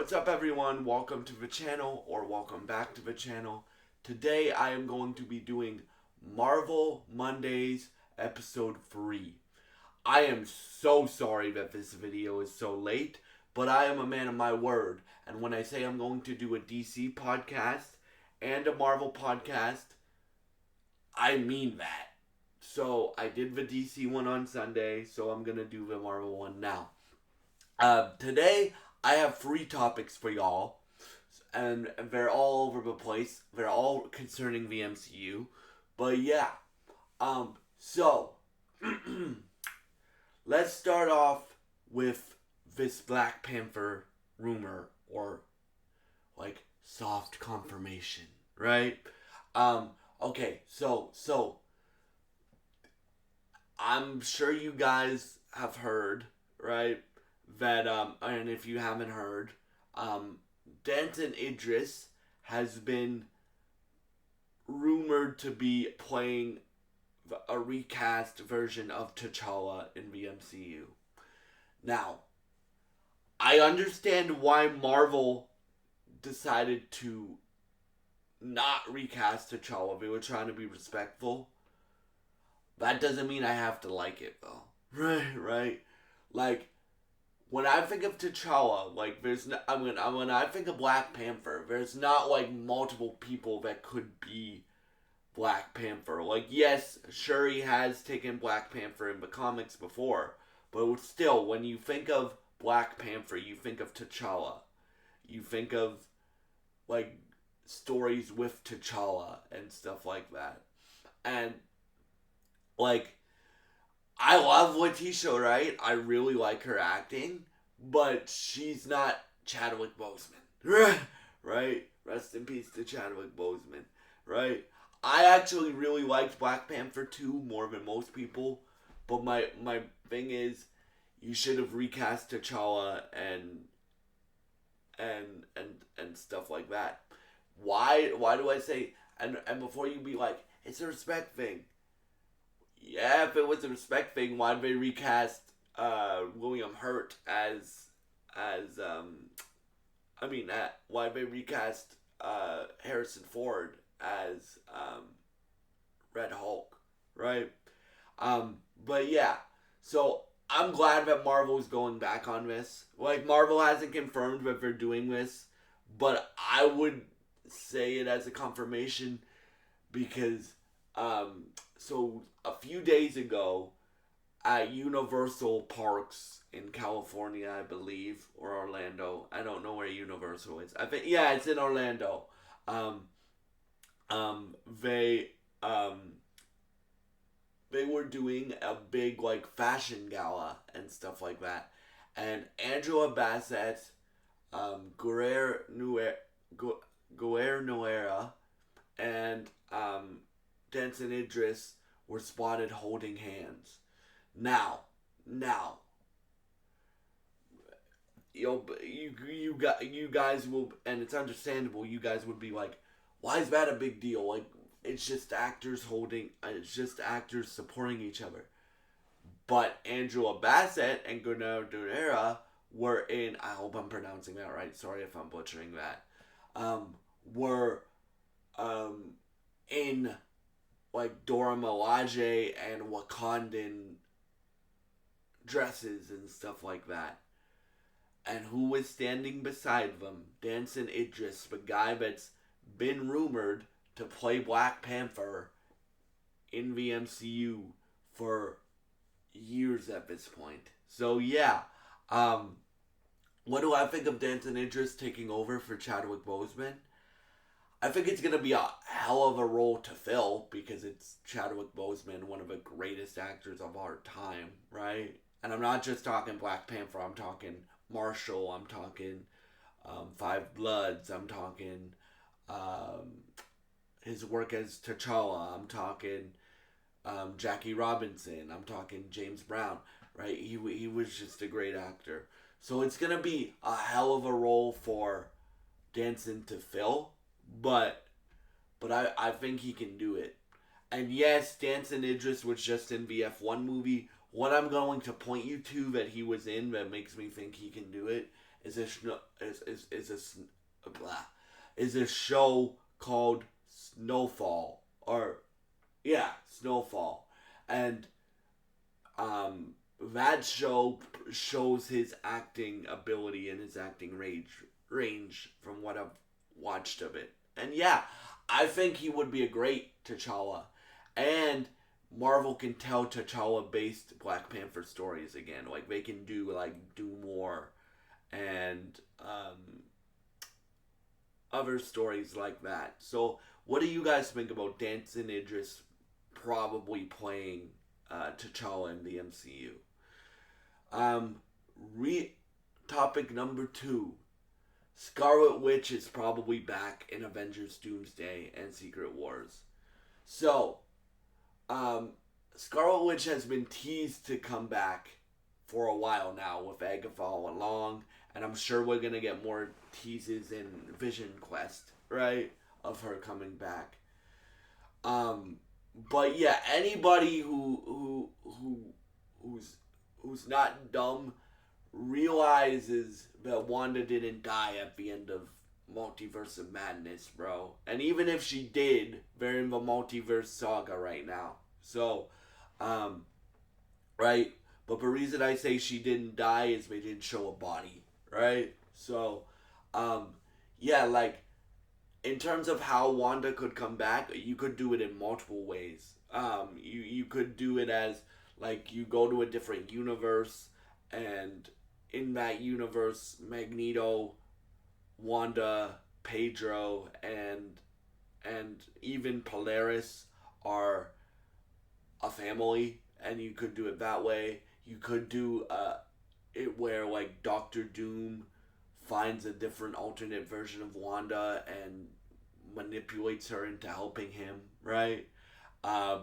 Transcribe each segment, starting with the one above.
What's up, everyone? Welcome to the channel, or welcome back to the channel. Today I am going to be doing Marvel Mondays episode 3. I am so sorry that this video is so late, but I am a man of my word, and when I say I'm going to do a DC podcast and a Marvel podcast, I mean that. So I did the DC one on Sunday, so I'm going to do the Marvel one now. Today I have 3 topics for y'all, and they're all over the place. They're all concerning the MCU, but yeah. So let's start off with this Black Panther rumor, or like soft confirmation, right? Okay, so I'm sure you guys have heard, right? That and if you haven't heard, Denton Idris has been rumored to be playing a recast version of T'Challa in the MCU. Now, I understand why Marvel decided to not recast T'Challa. They were trying to be respectful. That doesn't mean I have to like it, though. Right? Like, when I think of T'Challa, like, there's no, when I think of Black Panther, there's not, like, multiple people that could be Black Panther. Like, yes, Shuri has taken Black Panther in the comics before, but still, when you think of Black Panther, you think of T'Challa. You think of, like, stories with T'Challa and stuff like that. And, like, I love Letitia Wright. I really like her acting, but she's not Chadwick Boseman, right? Rest in peace to Chadwick Boseman, right? I actually really liked Black Panther 2 more than most people, but my thing is, you should have recast T'Challa and stuff like that. Why do I say, and before you be like, it's a respect thing. Yeah, if it was a respect thing, why'd they recast William Hurt as why'd they recast Harrison Ford as Red Hulk, right? But yeah, so I'm glad that Marvel's going back on this. Like, Marvel hasn't confirmed that they're doing this, but I would say it as a confirmation because so a few days ago at Universal Parks in California, I believe, or Orlando. I don't know where Universal is. I think, yeah, it's in Orlando. They were doing a big, like, fashion gala and stuff like that. And Angela Bassett, Guerrero Noera, and Denton Idris were spotted holding hands. Now, you guys will, and it's understandable. You guys would be like, why is that a big deal? Like, it's just actors supporting each other. But Angela Bassett and Guerrero Noera were in. I hope I'm pronouncing that right. Sorry if I'm butchering that. Were in, like, Dora Milaje and Wakandan dresses and stuff like that. And who was standing beside them? Denton Idris, the guy that's been rumored to play Black Panther in the MCU for years at this point. So yeah, what do I think of Denton Idris taking over for Chadwick Boseman? I think it's going to be a hell of a role to fill because it's Chadwick Boseman, one of the greatest actors of our time, right? And I'm not just talking Black Panther, I'm talking Marshall, I'm talking Five Bloods, I'm talking his work as T'Challa, I'm talking Jackie Robinson, I'm talking James Brown, right? He was just a great actor. So it's going to be a hell of a role for Denton to fill. But I think he can do it. And yes, Denton Idris was just in the F1 movie. What I'm going to point you to that he was in that makes me think he can do it is a blah, is a show called Snowfall, or yeah, Snowfall, and that show shows his acting ability and his acting range from what I've watched of it. And yeah, I think he would be a great T'Challa. And Marvel can tell T'Challa based Black Panther stories again. Like they can do more and other stories like that. So what do you guys think about Danson Idris probably playing T'Challa in the MCU? Um, Topic number 2. Scarlet Witch is probably back in Avengers Doomsday and Secret Wars. So, Scarlet Witch has been teased to come back for a while now with Agatha all along, and I'm sure we're gonna get more teases in Vision Quest, right, of her coming back. But yeah, anybody who's not dumb realizes that Wanda didn't die at the end of Multiverse of Madness, bro. And even if she did, they're in the multiverse saga right now. So, right? But the reason I say she didn't die is they didn't show a body, right? So, yeah, like, in terms of how Wanda could come back, you could do it in multiple ways. You could do it as, like, you go to a different universe, and in that universe, Magneto, Wanda, Pedro, and even Polaris are a family, and you could do it that way. You could do it where, like, Doctor Doom finds a different alternate version of Wanda and manipulates her into helping him, right?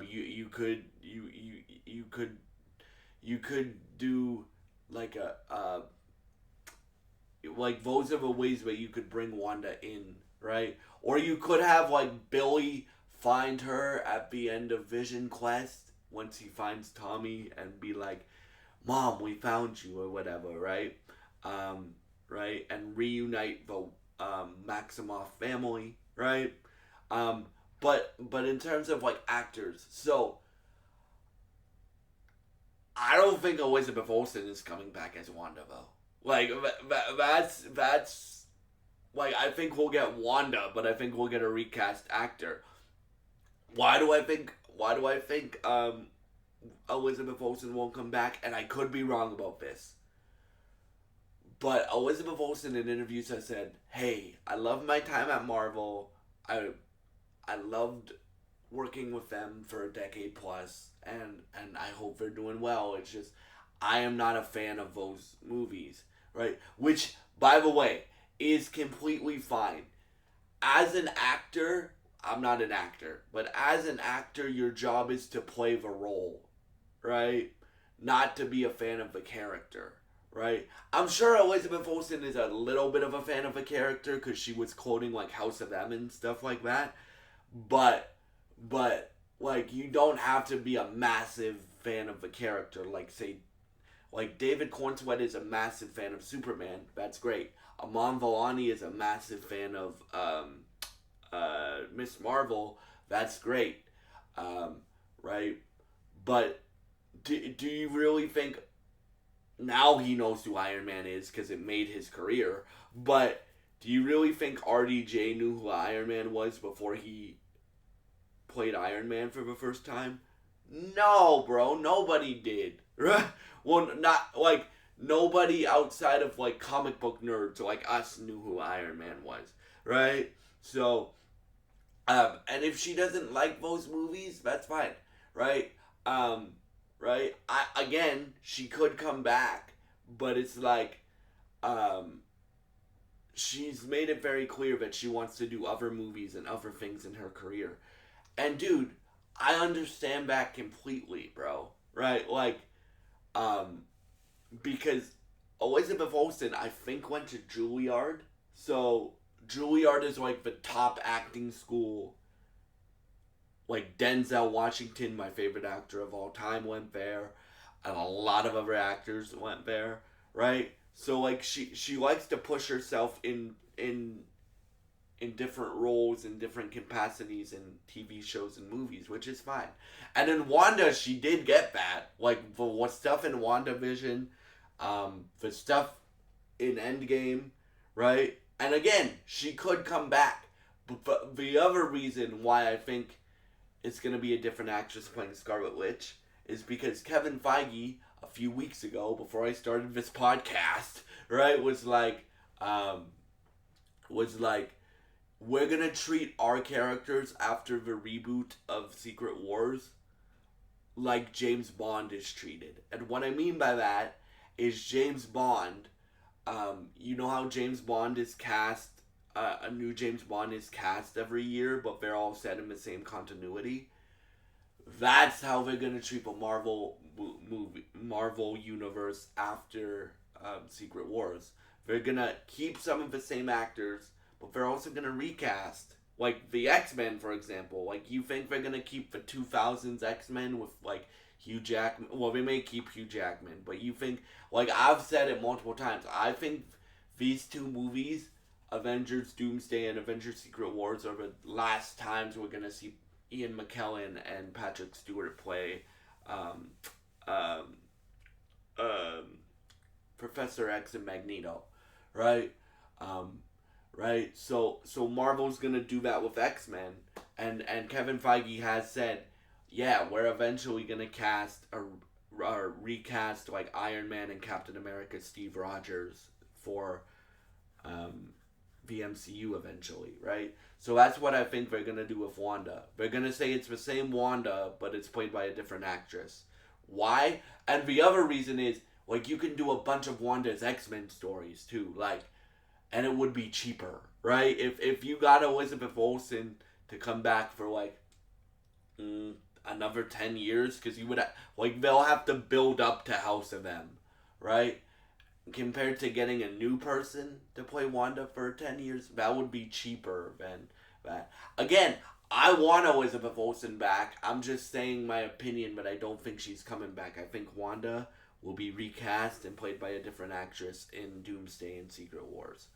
You could do like like those are the ways that you could bring Wanda in, right? Or you could have like Billy find her at the end of Vision Quest once he finds Tommy and be like, "Mom, we found you," or whatever, right? Right, and reunite the Maximoff family, right? But in terms of like actors, so I don't think Elizabeth Olsen is coming back as Wanda though. Like that's like I think we'll get Wanda, but I think we'll get a recast actor. Why do I think Elizabeth Olsen won't come back? And I could be wrong about this. But Elizabeth Olsen in interviews has said, "Hey, I love my time at Marvel. I loved working with them for a decade plus, and I hope they're doing well. It's just I am not a fan of those movies, right? Which, by the way, is completely fine. As an actor, I'm not an actor, but as an actor, your job is to play the role, right? Not to be a fan of the character, right? I'm sure Elizabeth Olsen is a little bit of a fan of a character because she was quoting like House of M and stuff like that, but like you don't have to be a massive fan of the character. Like say, like David Cornsweet is a massive fan of Superman. That's great. Amon Vellani is a massive fan of Miss Marvel. That's great, right? But do you really think now he knows who Iron Man is because it made his career? But do you really think RDJ knew who Iron Man was before he played Iron Man for the first time? No, bro. Nobody did. Well, not like nobody outside of like comic book nerds like us knew who Iron Man was, right? So, and if she doesn't like those movies, that's fine, right? Right? Again, she could come back, but it's like, she's made it very clear that she wants to do other movies and other things in her career. And dude, I understand that completely, bro. Right? Like, because Elizabeth Olsen, I think, went to Juilliard. So Juilliard is like the top acting school. Like Denzel Washington, my favorite actor of all time, went there, and a lot of other actors went there, right? So like she likes to push herself in different roles in different capacities in TV shows and movies, which is fine. And in Wanda, she did get that. Like the what stuff in WandaVision, the stuff in Endgame, right? And again, she could come back. But the other reason why I think it's gonna be a different actress playing Scarlet Witch is because Kevin Feige a few weeks ago, before I started this podcast, right, was like we're gonna treat our characters after the reboot of Secret Wars like James Bond is treated. And what I mean by that is James Bond, you know how James Bond is cast, a new James Bond is cast every year, but they're all set in the same continuity? That's how they're gonna treat the Marvel universe after Secret Wars. They're gonna keep some of the same actors, but they're also gonna recast. Like the X-Men, for example. Like, you think they're gonna keep the 2000s X-Men with like Hugh Jackman? Well, they may keep Hugh Jackman, but you think, like I've said it multiple times, I think these two movies, Avengers Doomsday and Avengers Secret Wars, are the last times we're gonna see Ian McKellen and Patrick Stewart play um, um, um, Professor X and Magneto, right? Um, right? So Marvel's gonna do that with X-Men, and Kevin Feige has said, yeah, we're eventually gonna cast or recast like Iron Man and Captain America Steve Rogers for the MCU eventually, right? So that's what I think they're gonna do with Wanda. They're gonna say it's the same Wanda, but it's played by a different actress. Why? And the other reason is, like, you can do a bunch of Wanda's X-Men stories too, like, and it would be cheaper, right? If you got Elizabeth Olsen to come back for like another 10 years, because you would like they'll have to build up to House of M, right? Compared to getting a new person to play Wanda for 10 years, that would be cheaper than that. Again, I want Elizabeth Olsen back. I'm just saying my opinion, but I don't think she's coming back. I think Wanda will be recast and played by a different actress in Doomsday and Secret Wars.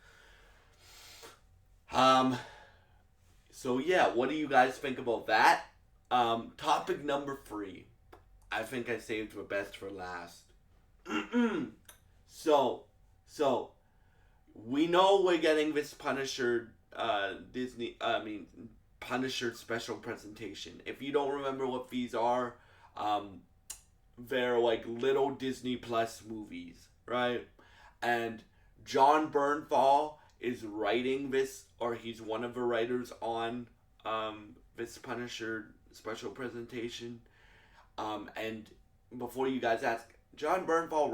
So yeah, what do you guys think about that? Topic number 3. I think I saved the best for last. So we know we're getting this Punisher Punisher special presentation. If you don't remember what these are, they're like little Disney Plus movies, right? And Jon Bernthal is writing this, or he's one of the writers on this Punisher special presentation. And before you guys ask, Jon Bernthal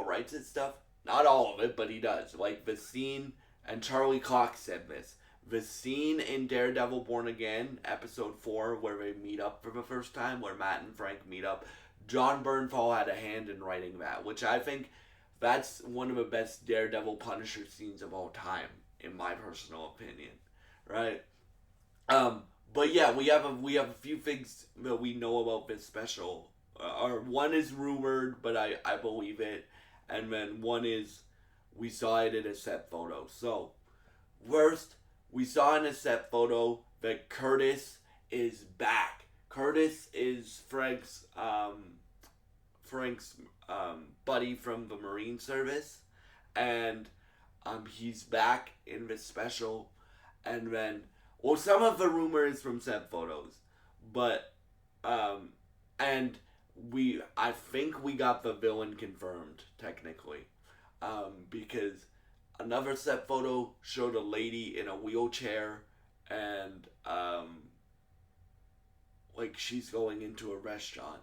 writes his stuff. Not all of it, but he does. Like the scene, and Charlie Cox said this, the scene in Daredevil Born Again, episode 4, where they meet up for the first time, where Matt and Frank meet up, Jon Bernthal had a hand in writing that, which I think that's one of the best Daredevil Punisher scenes of all time, in my personal opinion, right? But yeah, we have a few things that we know about this special. Or one is rumored, but I believe it, and then one is we saw it in a set photo. So first, we saw in a set photo that Curtis is back. Curtis is Frank's buddy from the Marine Service, and he's back in this special. And then, well, some of the rumor is from set photos, but and I think we got the villain confirmed technically, because another set photo showed a lady in a wheelchair, and like she's going into a restaurant.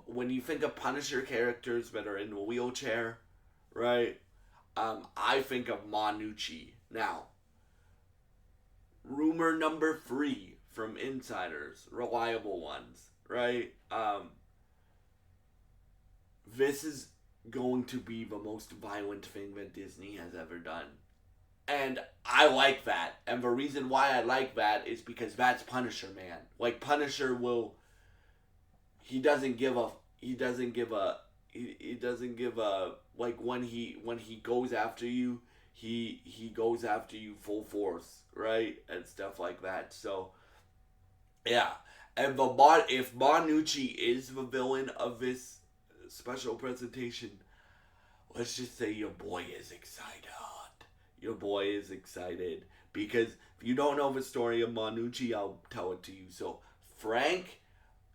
When you think of Punisher characters that are in a wheelchair, right? I think of Manucci. Now, rumor number 3 from insiders, reliable ones, right? This is going to be the most violent thing that Disney has ever done. And I like that. And the reason why I like that is because that's Punisher, man. Like, Punisher will... He doesn't give a he doesn't give a like when he goes after you, he goes after you full force, right, and stuff like that. So yeah, and if Manucci is the villain of this special presentation, let's just say your boy is excited. Your boy is excited because if you don't know the story of Manucci, I'll tell it to you. So Frank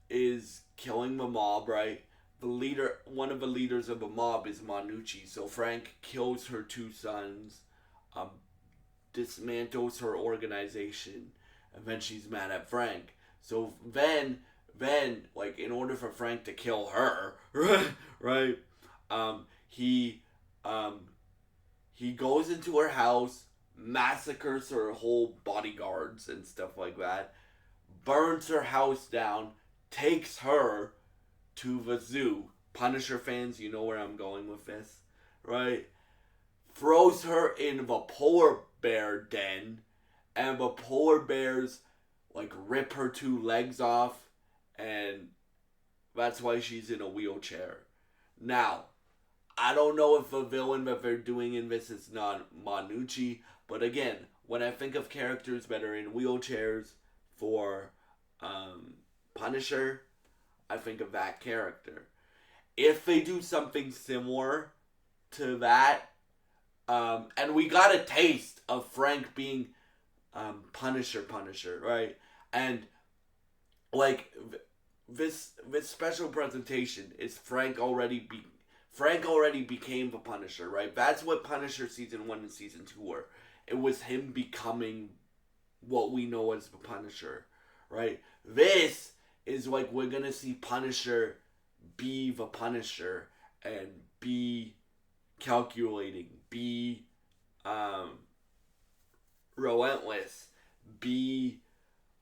is killing the mob, right? One of the leaders of the mob is Manucci. So Frank kills her two sons, um, dismantles her organization, and then she's mad at Frank. So then, like, in order for Frank to kill her, right? He, um, he goes into her house, massacres her whole bodyguards and stuff like that, burns her house down, takes her to the zoo. Punisher fans, you know where I'm going with this, right? Throws her in the polar bear den, and the polar bears like rip her two legs off, and that's why she's in a wheelchair. Now, I don't know if the villain that they're doing in this is not Manucci, but again, when I think of characters that are in wheelchairs for Punisher, I think of that character. If they do something similar to that, and we got a taste of Frank being Punisher, right? And like this special presentation is Frank already became the Punisher, right? That's what Punisher season 1 and season 2 were. It was him becoming what we know as the Punisher, right? This is like we're gonna see Punisher be the Punisher and be calculating, be relentless, be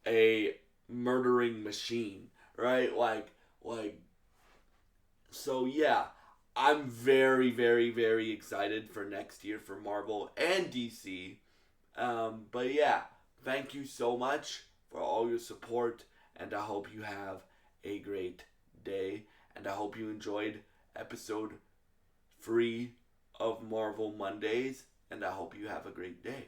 a murdering machine, right? Like so yeah, I'm very, very, very excited for next year for Marvel and DC. But yeah, thank you so much for all your support, and I hope you have a great day, and I hope you enjoyed episode 3 of Marvel Mondays, and I hope you have a great day.